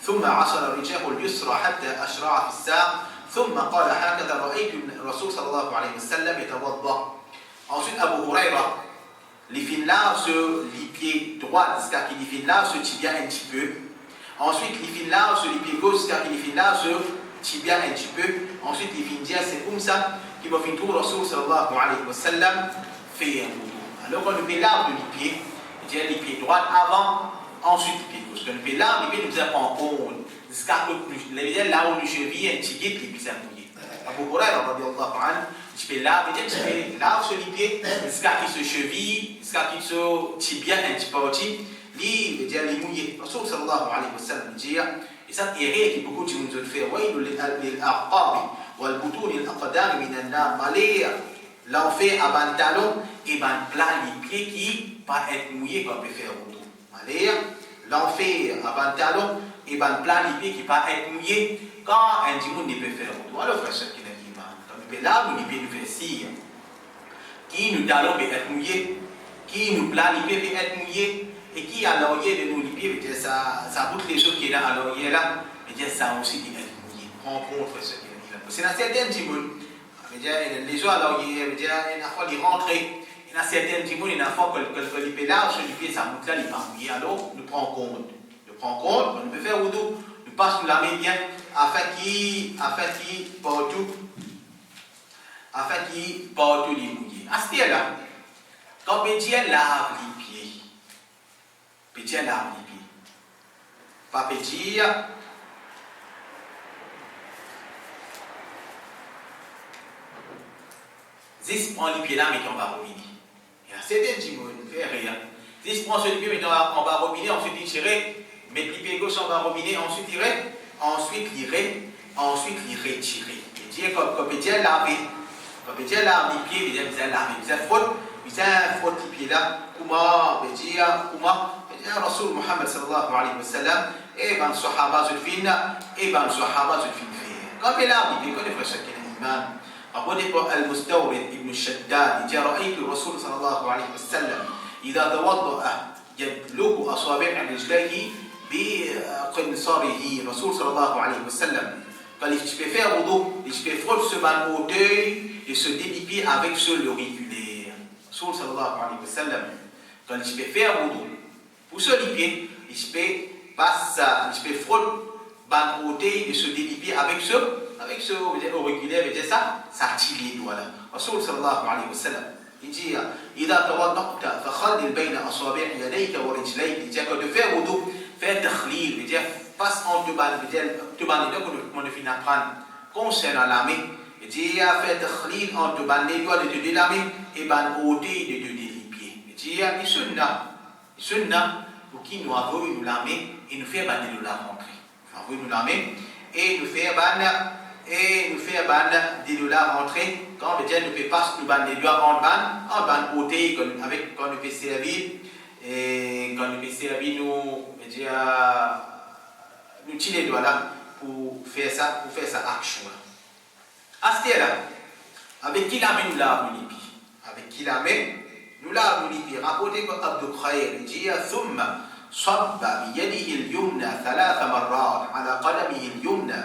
ثم عصر رجله اليسرى حتى أشرع في الساق ثم قال هكذا رأيت الرسول صلى الله عليه وسلم يتوضأ. Ensuite, Abu Huraira, il fait là sur les pieds droits jusqu'à qu'il fait là sur le tibia un petit peu. Ensuite, il fait là sur les pieds gauche jusqu'à qu'il fait là sur le tibia un petit peu. Ensuite, il fait dire c'est comme ça qu'il va faire tout Rasul sallallahu alayhi wa sallam fait un wudu. Alors, quand on fait là de les pieds, il dit les pieds droits avant, ensuite les pieds gauche. Quand on fait là, les pieds nous apprend en compte. Jusqu'à là où le cheville un petit guide, les pieds s'appuyent. Abu Huraira radiyallahu anhu, tu peux laver, tu peux laver sur les pieds, jusqu'à qu'il se cheville, jusqu'à qu'il se tibia un petit peu aussi, il veut dire les mouiller. Rasul sallallahu alayhi wa sallam dit, et ça est réel qui beaucoup de gens ont fait, وَيْلُ لِلْأَرْقَابِ وَالْبُطُونِ الْأَقْدَامِ مِنَ النَّارِ. Malheur, l'enfer à ban talon et ban plat les pieds qui pas être mouillés quand on peut faire wudu. Malheur, l'enfer à ban talon et ban plat les pieds qui pas être mouillés quand un dimanche ne peut faire wudu. Alors frère, ce qui n'est pas là, nous peut nous faire si qui nous talons peut être mouillé, qui nous plat les pieds peut être mouillé, et qui à l'oreiller de nous les pieds, ça boucle les choses qui est là à l'oreiller là, et ça aussi qui est mouillé. Prends compte ce qui est là. C'est dans certains dimanches, les gens à l'oreiller, il y a fois les rentrer, il y a certains dimanches, il y a fois que les pieds là, sur les pieds, ça boucle là, il va mouiller. Alors, nous prenons compte. Nous prenons compte, on peut faire wudu, nous passons la main bien, afin qu'il porte les mouillés. À ce là, quand Pédia lave les pieds, pas petit. Zis prend les pieds là, mais on va robinet. Il y a certains petits mots, ne fait rien. Zis prend ce pied, mais on va robinet, ensuite il tire, met les pieds gauche, on va robinet, ensuite il retirer. Et dire comme il a lavé. Comme il a lavé les pieds, il a lavé, il a frotte les pieds là. Comment, il dit, Rasul Muhammad sallallahu alayhi wa sallam, et ben Sahaba zulfin, Quand il a lavé, quand il fait chacun l'imam. أقول المستورد ابن الشداد جاء رأيت الرسول صلى الله عليه وسلم إذا توضأ يدلك أصابع رجليه بقنصره الرسول صلى الله عليه وسلم quand je peux faire wudu, je peux frotter ce fauteuil et se délipier avec ce l'auriculaire. Rasul sallallahu alayhi wa sallam quand je peux faire wudu pour se lipier, je peux frotter le fauteuil et se délipier avec ce auriculaire, veut dire ça tire les doigts là. Rasul sallallahu alayhi wa sallam il dit إذا توضأت فخلل بين أصابع يديك ورجليك. Il dit que de faire wudu, faire takhlil, veut dire passe en te ban, veut dire te ban les doigts qu'on ne finit apprendre concernant la main. Il dit faire takhlil en te ban les doigts de te délamer et ban ôter de te délipier. Il dit les sunnah pour qui nous avons nous la main et nous faire ban de la rentrer. Nous avons nous la main et nous faire ban des dollars rentrer quand le ne peut pas nous ban des doigts en ban ôter quand nous peut servir et quand nous peut servir nous tirer les doigts là pour faire ça action là. À ce là avec qui la main nous lavons les pieds rapporté que Abdul Khair dit ثم صب بيده اليمنى 3 مرات على قدمه اليمنى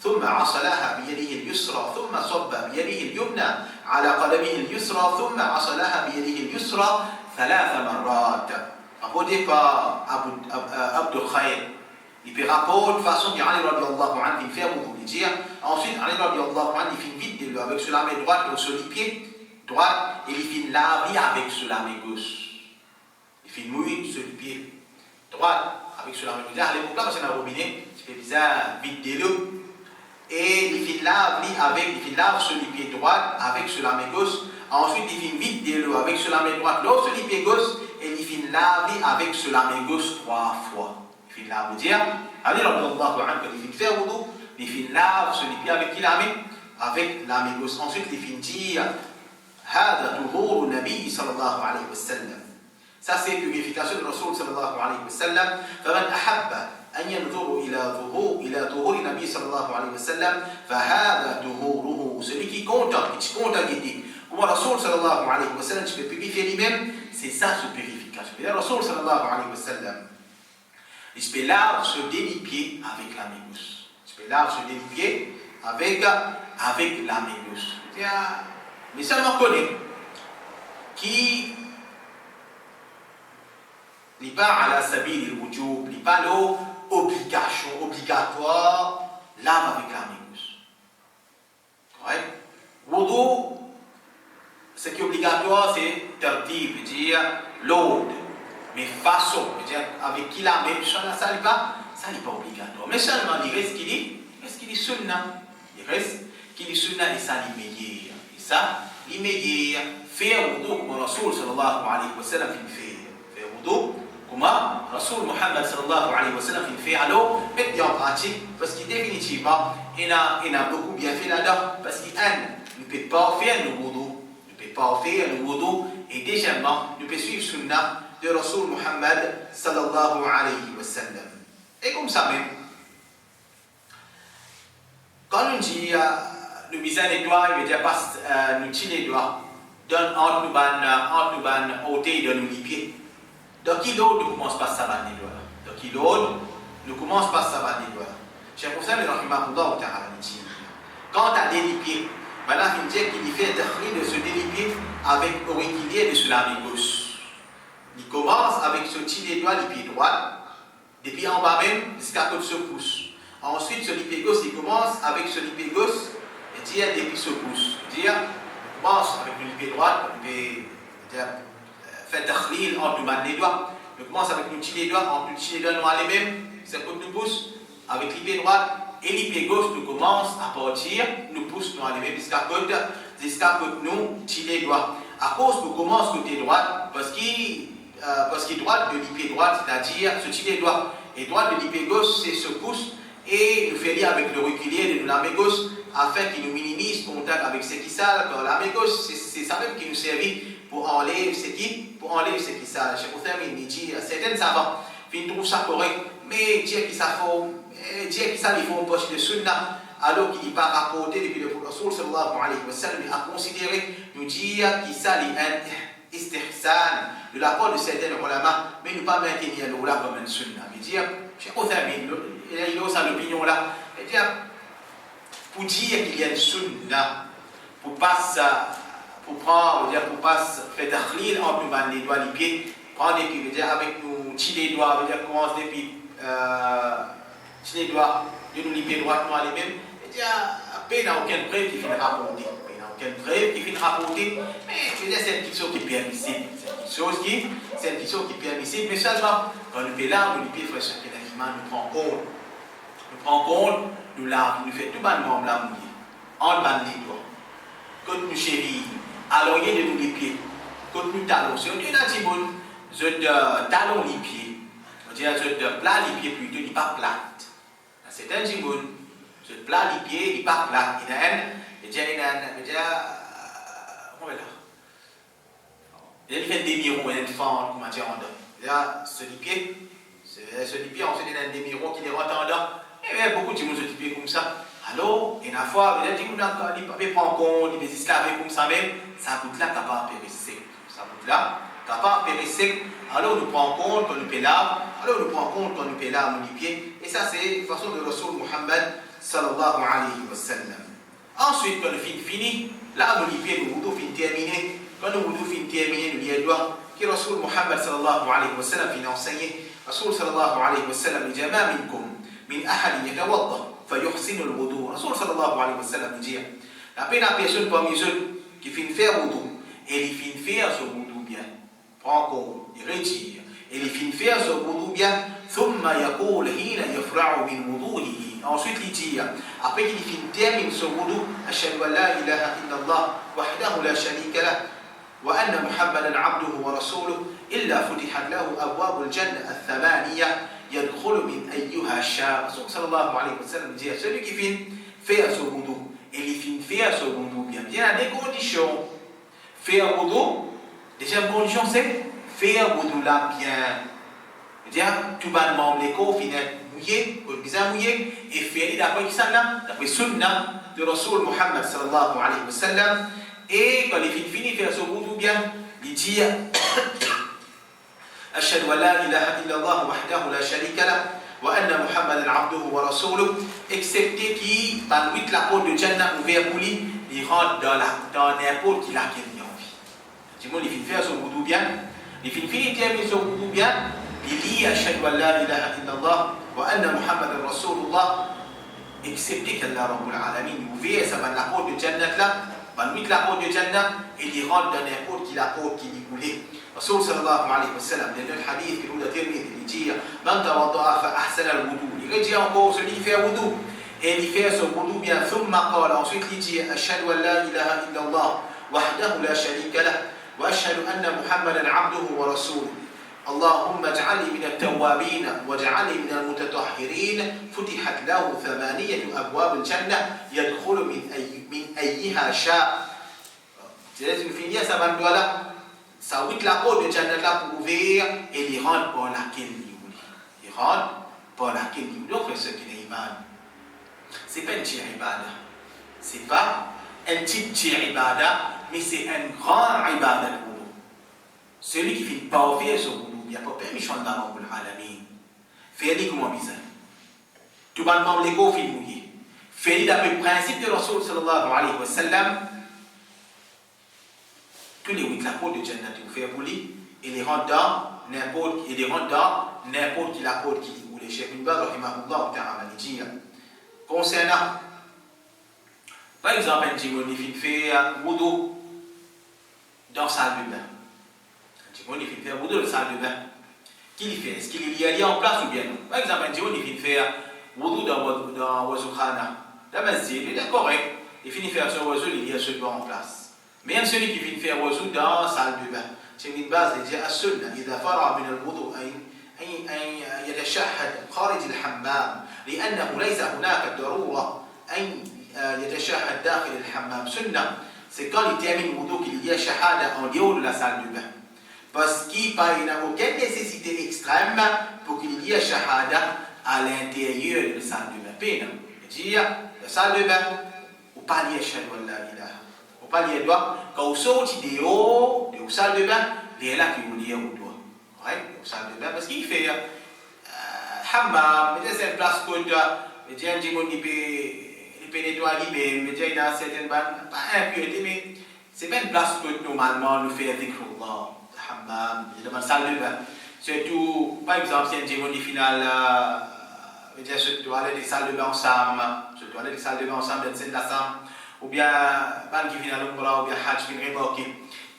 ثم عصلها بيده اليسرى ثم صب بيده اليمنى على قدمه اليسرى ثم عصلها بيده اليسرى 3 مرات. Rapporté par Abdul Khair. Il peut rapporter de façon que Ali radiallahu anhu il fait wudu. Il dit ensuite Ali radiallahu anhu il fait vite de l'eau avec sur la main droite et sur les pieds droite et il fait laver avec sur la main gauche. Il fait mouiller sur le pied droite avec sur la main gauche. Allez pour là parce que dans le robinet, tu fais bizarre vite de l'eau. Et il fait lave sur les pieds droits avec sur la main gauche. Ensuite, il fait vite de l'eau avec sur la main droite, l'eau sur les pieds gauche, et il fait laver avec sur la main gauche 3 fois. Il fait laver, dire, allez, il fait faire wudu, il fait lave sur les pieds avec qui la main? Avec la main gauche. Ensuite, il fait dire, هذا طهور النبي صلى الله عليه وسلم. Ça, c'est purification de Rasul sallallahu alayhi wa sallam. فمن أحب أن ينظر إلى طهور النبي صلى الله عليه وسلم فهذا طهوره. Celui qui compte guider. Comme Rasul sallallahu alayhi wa sallam, tu peux purifier lui-même, c'est ça cette purification. Et Rasul sallallahu alayhi wa sallam, il peut là se délipier avec la main gauche. Il peut là se délipier avec la main gauche. Mais seulement connaît qui n'est pas à la sabil al-wujub, n'est pas l'obligation obligatoire, lave avec la main gauche. Correct? Wudu, ce qui est obligatoire, c'est tartib, c'est-à-dire l'ordre. Mais façon, c'est-à-dire avec qui la main, ça n'est pas obligatoire. Mais seulement, il reste qu'il est sunnah. Il reste qu'il est sunnah et ça l'immédiat. Et ça, l'immédiat, faire wudu comme Rasul sallallahu alayhi wa sallam fait. Faire wudu comme Rasul Muhammad sallallahu alayhi wa sallam fait. Alors, mettez en pratique, parce que définitivement, il a beaucoup bien fait là-dedans, parce qu'il ne peut pas faire le wudu. Et deuxièmement, nous pouvons suivre sunnah de Rasul Muhammad sallallahu alayhi wa sallam. Et comme ça même, quand on dit le visage des doigts, il veut dire pas nous tirer les doigts, donne entre nous ban ôter de nous les pieds. Donc qui l'autre ne commence pas à s'abattre les doigts. Donc qui l'autre ne commence pas à s'abattre les doigts. Cheikh Hussein rahimahullah ta'ala dit quand tu as des pieds, maintenant il dit qu'il fait de se délipier avec auriculaire de sur la main gauche. Il commence avec ce tirer les doigts, les pieds droits, depuis en bas même jusqu'à côté de ce pouce. Ensuite, ce pied gauche, il commence avec ce pied gauche et dire depuis ce pouce. Il commence avec le pied droit, il fait takhlil entre les doigts. Il commence avec le tirer les doigts, entre le tirer les doigts, nous allons même ça nous pousse avec l'épée droite et l'épée gauche nous commence à partir, nous pousse nous arriver jusqu'à côté nous tirer les doigts. À cause nous commence côté droite parce qu'il droite de l'épée droite, c'est-à-dire se tirer les doigts. Et droite de l'épée gauche, c'est se pousse et nous fait lire avec le reculier de la main gauche afin qu'il nous minimise contact avec ce qui sale. Car la main gauche, c'est ça même qui nous servit pour enlever ce qui sale. Cheikh Othaymin dit certains savants ils trouvent ça correct, mais dire qu'il il faut poche de sunna alors qu'il n'est pas rapporté depuis le Rasul sallallahu alayhi wa sallam a considéré nous dire qu'il ça est un istihsan de la part de certains ulama, mais ne pas maintenir l'oula comme un sunna. Mais dire Cheikh Othaymin il a sa opinion là, et dire pour dire qu'il y a une sunna pour pas faire d'akhlil entre les doigts les pieds, prendre les pieds, veut dire avec nous tirer les doigts, veut dire commence depuis tirer les doigts de nous les pieds droits nous les mêmes, et dire il n'y a aucune preuve qui finira rapporter, mais je veux dire c'est une petite chose qui est permissible, c'est une petite chose qui est permissible, mais seulement quand nous faisons là, nous les pieds frères ce que l'animal nous prend compte, nous lavons, nous faisons tout bonnement là mouillé, en bas les doigts. Quand nous chéris, alors il y a de nous les pieds, quand nous talons, si on dit là, je talons les pieds, on dit je plat les pieds plutôt, il n'est pas plate. C'est un jimoun, je plat les pieds, il n'est pas plate. Il fait des miroirs, il fend, comment dire, là, ce pied, ensuite il y a des miroirs qui les rentrent en dedans, et bien beaucoup de jimoun se pieds comme ça. Alors, une fois, il dit que il prend compte, il esclaves comme ça même, ça coûte là, t'as pas périsser. Alors, nous prenons compte quand nous payons là, nous les pieds. Et ça, c'est une façon de Rasul Muhammad sallallahu alayhi wa sallam. Ensuite, quand nous finissons, là, nous les pieds, nous voulons terminer. Quand nous voulons terminer, nous les doigts, que Rasul Muhammad sallallahu alayhi wa sallam finit enseigner. Rasul sallallahu alayhi wa sallam, il dit, ma minkum, min ahad yatawadda. فيحسن الوضوء. Rasul sallallahu alayhi wa sallam dit la personne parmi eux qui finit faire wudu et il finit faire ce wudu bien, prend compte, il retire et il finit faire ce wudu bien, ثم يقول حين يفرع من وضوئه. Ensuite il dit après qu'il finit termine ce wudu أشهد أن لا إله إلا الله وحده لا شريك له وأن محمدا عبده ورسوله إلا فتحت له أبواب الجنة الثمانية يدخل من أيها شاء. Rasul sallallahu alayhi wa sallam dit celui qui finit faire ce wudu et il finit faire ce wudu bien. Il y a des conditions. Faire wudu, deuxième condition c'est faire wudu là bien. C'est-à-dire tout bonnement les corps finissent mouillés, bien mouillés et faire d'après qui ça là, d'après sunna de Rasul Muhammad sallallahu alayhi wa sallam. Et quand il finit faire ce wudu bien, il dit أشهد أن لا إله إلا الله وحده لا شريك له وأن محمدا عبده ورسوله, excepté qui dans huit la porte de Jannah ouvert pour lui, il rentre dans n'importe qui l'a qu'il a envie. Du coup, il finit faire son wudu bien, il finit terminer son wudu bien, il dit أشهد أن لا إله إلا الله وأن محمدا رسول الله, excepté qu'Allah Rabbul Alamin ouvert ça dans la porte de Jannah là, dans huit la porte de Jannah, il rentre dans n'importe qui la porte qui lui voulait. Rasul sallallahu alayhi wa sallam, dans le hadith qui nous a terminé, il dit Man tawadda'a fa ahsana al-wudu. Il dit encore celui qui fait wudu et il fait son wudu bien. Thumma qala, ensuite il dit Ashhadu an la ilaha illa Allah wahdahu la sharika lah wa ashhadu anna Muhammadan abduhu wa rasuluhu. اللهم اجعلني من التوابين واجعلني من المتطهرين. فتحت له ثمانية أبواب الجنة يدخل من أيها شاء. C'est une finir ça va là. Ça ouvre la porte de Jannah là pour ouvrir et il rentre par laquelle il voulait. Donc, ce qui est iman, c'est pas un petit ibada. C'est pas un petit ibada, mais c'est un grand ibada pour nous. Celui qui finit par faire ce boulot, il n'y a pas permission d'Allah Rabbul Alamin. Fais-le comment bizarre. Tout le monde les go finit mouillé. Fais-le d'après le principe de Rasul sallallahu alayhi wa sallam. Tous les huit la porte de Jannah tu fais pour lui et les rentre dans n'importe qui la porte qui ou les chefs bin Baz rahimahullah ta'ala dit concernant par exemple un timon il fait wudu dans sa salle de bain. Un timon il fait wudu dans sa salle de bain qu'il fait, est-ce qu'il est lié en place ou bien non? Par exemple, un dimanche, il finit faire wudu dans Wazou Khana, dans le masjid, il est correct, il finit faire son Wazou, il y a ce doigt en place. Mais il y a celui qui finit faire Wazou dans la salle de bain. C'est une base de dire السنة إذا فرغ من الوضوء أن يتشهد خارج الحمام لأنه ليس هناك ضرورة أن يتشهد داخل الحمام. سنة c'est quand il termine le wudu qu'il y a shahada en dehors de la salle de bain. Parce qu'il n'y a aucune nécessité extrême pour qu'il y ait shahada à l'intérieur de la salle de bain. C'est-à-dire, la salle de bain, ou pas lié shahada la ilaha. Ou pas lié doigt, quand on sort de la salle de bain, il est là qui vous lié au doigt. Ouais, la salle de bain, parce qu'il fait hammam, c'est une place que il y a un petit peu nettoyer, mais il y a certaines bandes, pas impureté, mais c'est pas une place que normalement nous faisons avec Allah. Hammam, il y a dans la salle de bain. Surtout, par exemple, si un cérémonie finale, se toilette des salles de bain ensemble, se toilette des salles de bain ensemble, ou bien, ban qui vient à l'Umrah, ou bien Hajj qui vient révoquer,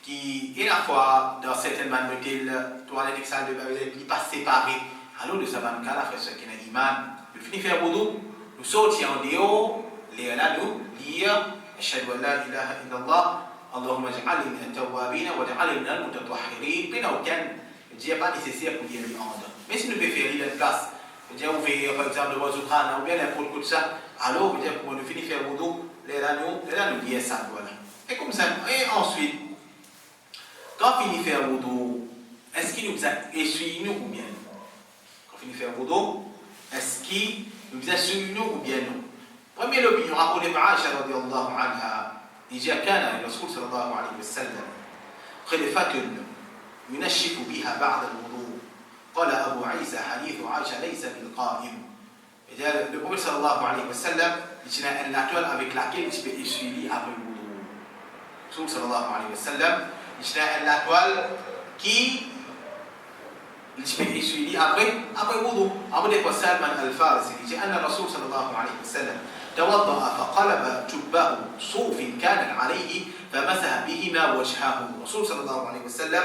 qui, et la fois, dans certaines bandes de toilette des salles de bain, ils passent séparés. Alors, de sa bande, quand la frère, ce qui est l'imam, nous finissons faire boudou, nous sortions en dehors, les là, nous, lire, Ashhadu an la ilaha illallah. اللهم اجعلني من التوابين واجعلني من المتطهرين. بين aucun, il n'est pas nécessaire pour dire l'ordre. Mais si nous pouvons faire la place, on fait par exemple le Wazou Khana ou bien n'importe quoi de ça, alors pour nous finir faire wudu, là nous dire ça, voilà. Et comme ça, et ensuite, quand on finit faire wudu, est-ce qu'il nous a essuyé nous ou bien non? Quand on finit faire wudu, est-ce qu'il nous a essuyé nous ou bien non? Première opinion, rapportée par Aïcha radiyallahu anha. إذا كان الرسول صلى الله عليه وسلم خلفة ينشف بها بعد الوضوء قال أبو عيسى حديث عائشة ليس بالقائم. إذا النبي صلى الله عليه وسلم il a une toile avec laquelle il peut essuyer après le wudu. Le Rasul صلى الله عليه وسلم il a une toile qui il peut essuyer après le wudu. Abu Bakr Salman al-Farisi dit أن الرسول صلى الله عليه وسلم توضأ فقلب جبه صوف كان عليه فمسح بهما وجهه. الرسول صلى الله عليه وسلم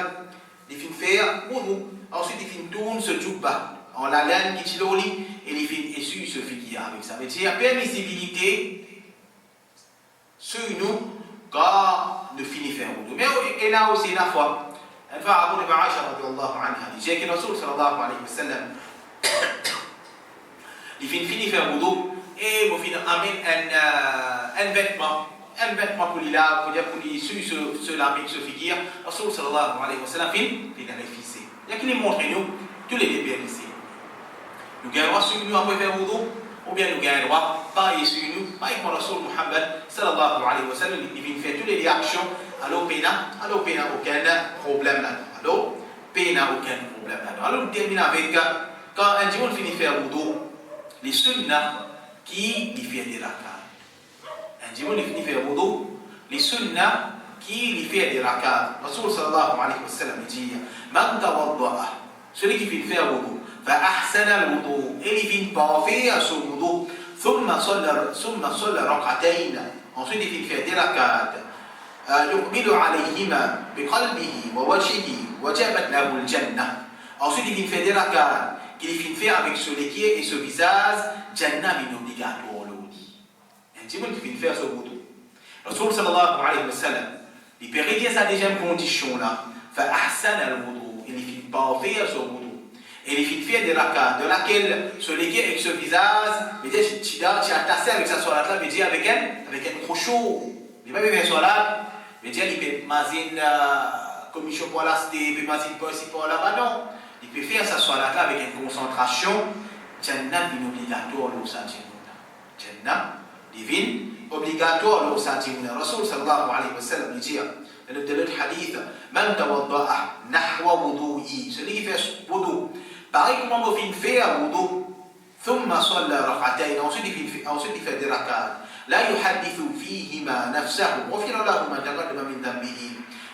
il finit faire wudu. Ensuite il finit tourner ce jubba en la laine qui tiloli et il finit essuie ce figuier avec ça. Mais il y a permissibilité sur nous quand nous finissons faire wudu. Mais il y a aussi une fois Abu Bakr Aïcha radiyallahu anha dit que le Rasul sallallahu alayhi wa sallam il finit faire wudu. Et vous finissez un vêtement pour lui là, pour lui suivre ce lamer, ce figuier. Rasul sallallahu alayhi wa sallam finit les fissé. Il y a qui nous montre nous tous les débats ici. Nous gagnons droit sur nous après faire wudu, ou bien nous gagnons droit pareil sur nous, pareil comme Rasul Muhammad sallallahu alayhi wa sallam, il vient faire toutes les réactions. Alors péna aucun problème là. Alors péna aucun problème là. Alors nous terminons avec quand un dimanche finit faire wudu, les sunnah qui lui fait des rakats. Un dimanche il finit faire wudu, les sunnah qui lui fait des rakats. Rasul sallallahu alayhi wa sallam dit Man tawadda'a, celui qui finit faire wudu, fa ahsana al-wudu, et il finit par faire son wudu, thumma salla rak'atayn, ensuite il finit faire des rakats. يقبل عليهما بقلبه ووجهه وجبت له الجنة. Ensuite il finit faire des rakats qu'il finit faire avec ce liquide et ce visage, Jannah est obligatoire l'audi. Un dimanche qui finit faire ce wudu. Rasul sallallahu alayhi wa sallam, il peut rédiger sa deuxième condition là, fa ahsan al-wudu, il finit par faire ce wudu. Et il finit faire des rakats, de laquelle ce liquide et ce visage, mais tu as tassé avec sa soirée là, mais dit avec un crochet. Il va faire soirée. Mais il peut mazine commission pour la cité, il peut mazine pour ici pour là-bas, non. Il peut faire sa soirée là avec une concentration. Jannah est obligatoire au sentiment. Jannah divine obligatoire au sentiment. Rasul sallallahu alayhi wa sallam dit dans le hadith Man tawadda'a nahwa wudu'i, celui qui fait wudu, pareil comment vous finissez faire wudu, thumma salla rak'atayn, ensuite il fait des rak'at. لا يحدث فيهما نفسه غفر له ما تقدم من ذنبه.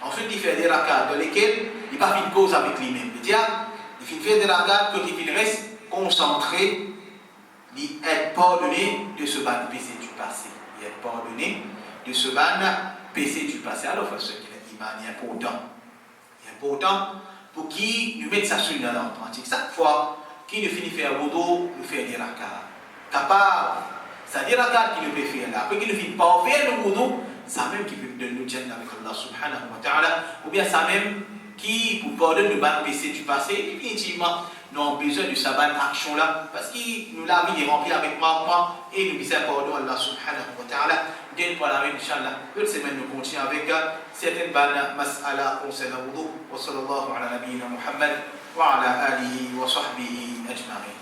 Ensuite il fait des rakats dans lesquels il pas fait une cause avec lui-même. Il fait des rakats quand il reste concentré, il est pardonné de ce ban péché du passé. Il est pardonné de ce ban péché du passé. Alors ce qui est important. Il est important pour qui nous mettre ça sur dans la pratique. Chaque fois qu'il nous finit faire wudu, nous fait des rakats. Capable, c'est-à-dire rakats qu'il nous fait faire là. Après qu'il nous finit pas faire le wudu, ça même qui peut donner nous Jannah avec Allah subhanahu wa ta'ala, ou bien ça même qui pour pardonner nos bonnes péchés du passé, définitivement, nous avons besoin de cette bonne action-là, parce que nous la vie est remplie avec manquement, et nous disons pardon Allah subhanahu wa ta'ala. Dès pour la même, Inch'Allah, une semaine nous continuons avec certaines bonnes mas'ala concernant le wudu. Wa sallallahu ala nabiyyina Muhammad wa ala alihi wa sahbihi ajma'in.